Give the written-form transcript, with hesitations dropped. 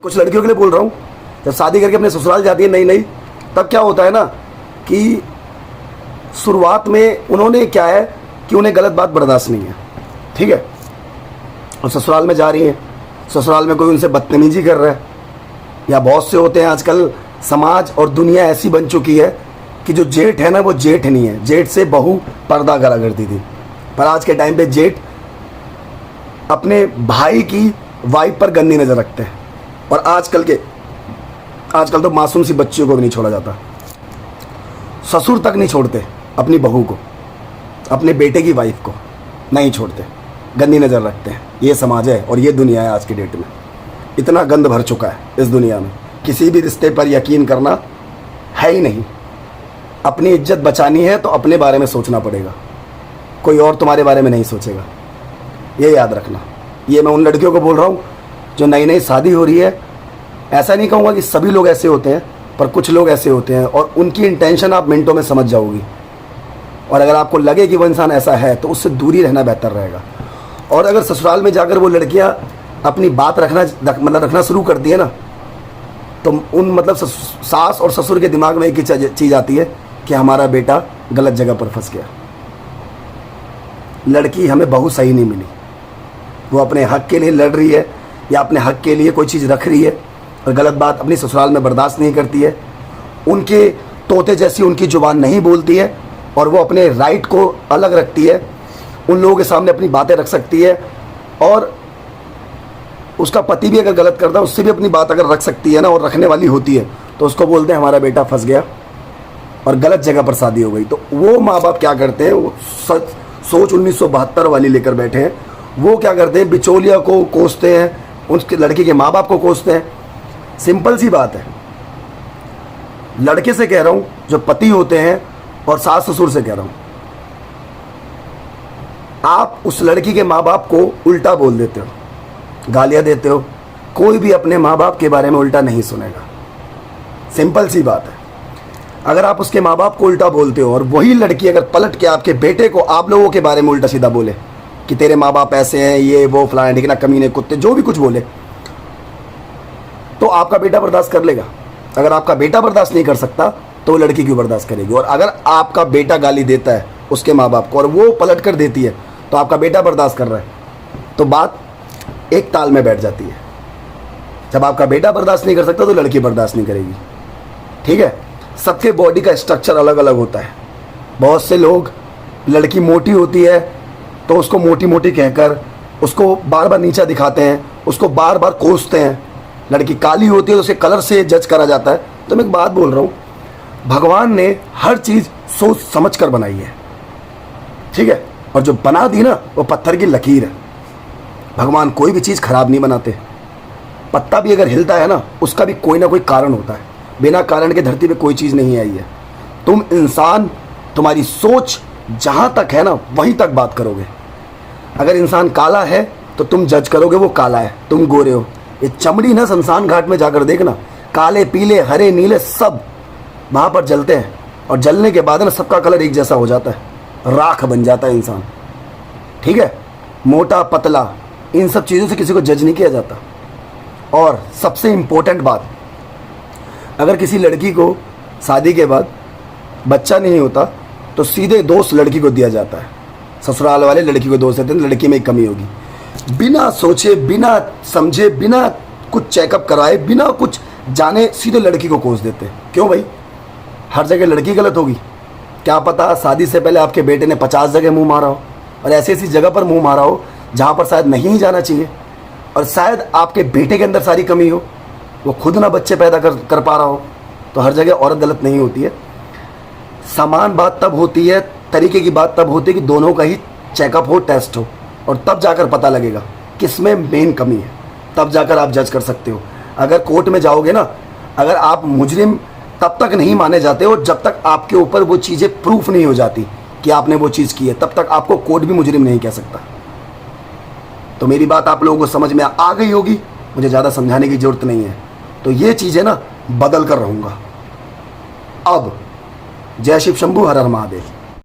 कुछ लड़कियों के लिए बोल रहा हूँ, जब शादी करके अपने ससुराल जाती है नई नई, तब क्या होता है ना कि शुरुआत में उन्होंने क्या है कि उन्हें गलत बात बर्दाश्त नहीं है, ठीक है। और ससुराल में जा रही हैं, ससुराल में कोई उनसे बदतमीजी कर रहा है, या बहुत से होते हैं आजकल समाज और दुनिया ऐसी बन चुकी है कि जो जेठ है ना वो जेठ नहीं है, जेठ से बहू पर्दा करा करती थी। पर आज के टाइम पे जेठ अपने भाई की वाइफ पर गंदी नज़र रखते हैं। और आजकल तो मासूम सी बच्चियों को भी नहीं छोड़ा जाता, ससुर तक नहीं छोड़ते अपनी बहू को, अपने बेटे की वाइफ को नहीं छोड़ते, गंदी नज़र रखते हैं। ये समाज है और ये दुनिया है आज की डेट में। इतना गंद भर चुका है इस दुनिया में, किसी भी रिश्ते पर यकीन करना है ही नहीं। अपनी इज्जत बचानी है तो अपने बारे में सोचना पड़ेगा, कोई और तुम्हारे बारे में नहीं सोचेगा, ये याद रखना। ये मैं उन लड़कियों को बोल रहा हूँ जो नई नई शादी हो रही है। ऐसा नहीं कहूँगा कि सभी लोग ऐसे होते हैं, पर कुछ लोग ऐसे होते हैं और उनकी इंटेंशन आप मिनटों में समझ जाओगी। और अगर आपको लगे कि वो इंसान ऐसा है तो उससे दूरी रहना बेहतर रहेगा। और अगर ससुराल में जाकर वो लड़कियाँ अपनी बात रखना शुरू करती है ना, तो उन सास और ससुर के दिमाग में एक ही चीज़ आती है कि हमारा बेटा गलत जगह पर फंस गया, लड़की हमें बहू सही नहीं मिली। वो अपने हक के लिए लड़ रही है या अपने हक के लिए कोई चीज़ रख रही है और गलत बात अपनी ससुराल में बर्दाश्त नहीं करती है, उनके तोते जैसी उनकी ज़ुबान नहीं बोलती है और वो अपने राइट को अलग रखती है, उन लोगों के सामने अपनी बातें रख सकती है। और उसका पति भी अगर गलत करता है उससे भी अपनी बात अगर रख सकती है ना, और रखने वाली होती है, तो उसको बोलते हैं हमारा बेटा फंस गया और गलत जगह पर शादी हो गई। तो वो माँ बाप क्या करते हैं, वो सोच 1972 वाली लेकर बैठे हैं। वो क्या करते हैं, बिचौलिया को कोसते हैं, उसके लड़की के माँ बाप को कोसते हैं। सिंपल सी बात है, लड़के से कह रहा हूँ जो पति होते हैं और सास ससुर से कह रहा हूँ, आप उस लड़की के माँ बाप को उल्टा बोल देते हो, गालियाँ देते हो। कोई भी अपने माँ बाप के बारे में उल्टा नहीं सुनेगा, सिंपल सी बात है। अगर आप उसके माँ बाप को उल्टा बोलते हो और वही लड़की अगर पलट के आपके बेटे को आप लोगों के बारे में उल्टा सीधा बोले कि तेरे माँ बाप ऐसे हैं, ये वो फलाने ठिकाना, कमीने कुत्ते, जो भी कुछ बोले, तो आपका बेटा बर्दाश्त कर लेगा। अगर आपका बेटा बर्दाश्त नहीं कर सकता तो वो लड़की क्यों बर्दाश्त करेगी। और अगर आपका बेटा गाली देता है उसके माँ बाप को और वो पलट कर देती है तो आपका बेटा बर्दाश्त कर रहा है, तो बात एक ताल में बैठ जाती है। जब आपका बेटा बर्दाश्त नहीं कर सकता तो लड़की बर्दाश्त नहीं करेगी, ठीक है। सबके बॉडी का स्ट्रक्चर अलग अलग होता है। बहुत से लोग, लड़की मोटी होती है तो उसको मोटी मोटी कहकर उसको बार बार नीचा दिखाते हैं, उसको बार बार कोसते हैं। लड़की काली होती है तो उसे कलर से जज करा जाता है। तो मैं एक बात बोल रहा हूँ, भगवान ने हर चीज़ सोच समझ कर बनाई है, ठीक है। और जो बना दी ना वो पत्थर की लकीर है। भगवान कोई भी चीज़ खराब नहीं बनाते। पत्ता भी अगर हिलता है ना, उसका भी कोई ना कोई कारण होता है। बिना कारण के धरती पे कोई चीज़ नहीं आई है। तुम इंसान, तुम्हारी सोच जहाँ तक है ना वहीं तक बात करोगे। अगर इंसान काला है तो तुम जज करोगे वो काला है, तुम गोरे हो। ये चमड़ी ना शमशान घाट में जाकर देखना, काले पीले हरे नीले सब वहाँ पर जलते हैं और जलने के बाद ना सबका कलर एक जैसा हो जाता है, राख बन जाता है इंसान, ठीक है। मोटा पतला, इन सब चीज़ों से किसी को जज नहीं किया जाता। और सबसे इम्पोर्टेंट बात, अगर किसी लड़की को शादी के बाद बच्चा नहीं होता तो सीधे दोष लड़की को दिया जाता है। ससुराल वाले लड़की को दोष देते हैं, लड़की में कमी होगी। बिना सोचे, बिना समझे, बिना कुछ चेकअप कराए, बिना कुछ जाने सीधे लड़की को कोस देते हैं। क्यों भाई, हर जगह लड़की गलत होगी? क्या पता शादी से पहले आपके बेटे ने 50 जगह मुंह मारा हो और ऐसी ऐसी जगह पर मुंह मारा हो जहाँ पर शायद नहीं जाना चाहिए, और शायद आपके बेटे के अंदर सारी कमी हो, वो खुद ना बच्चे पैदा कर पा रहा हो। तो हर जगह औरत गलत नहीं होती है। समान बात तब होती है, तरीके की बात तब होती है कि दोनों का ही चेकअप हो, टेस्ट हो, और तब जाकर पता लगेगा किसमें मेन कमी है। तब जाकर आप जज कर सकते हो। अगर कोर्ट में जाओगे ना, अगर आप मुजरिम तब तक नहीं माने जाते हो जब तक आपके ऊपर वो चीज़ें प्रूफ नहीं हो जाती कि आपने वो चीज़ की है, तब तक आपको कोर्ट भी मुजरिम नहीं कह सकता। तो मेरी बात आप लोगों को समझ में आ गई होगी, मुझे ज़्यादा समझाने की ज़रूरत नहीं है। तो ये चीज़ें ना बदल कर रहूँगा अब। जय शिव शंभू, हर हर महादेव।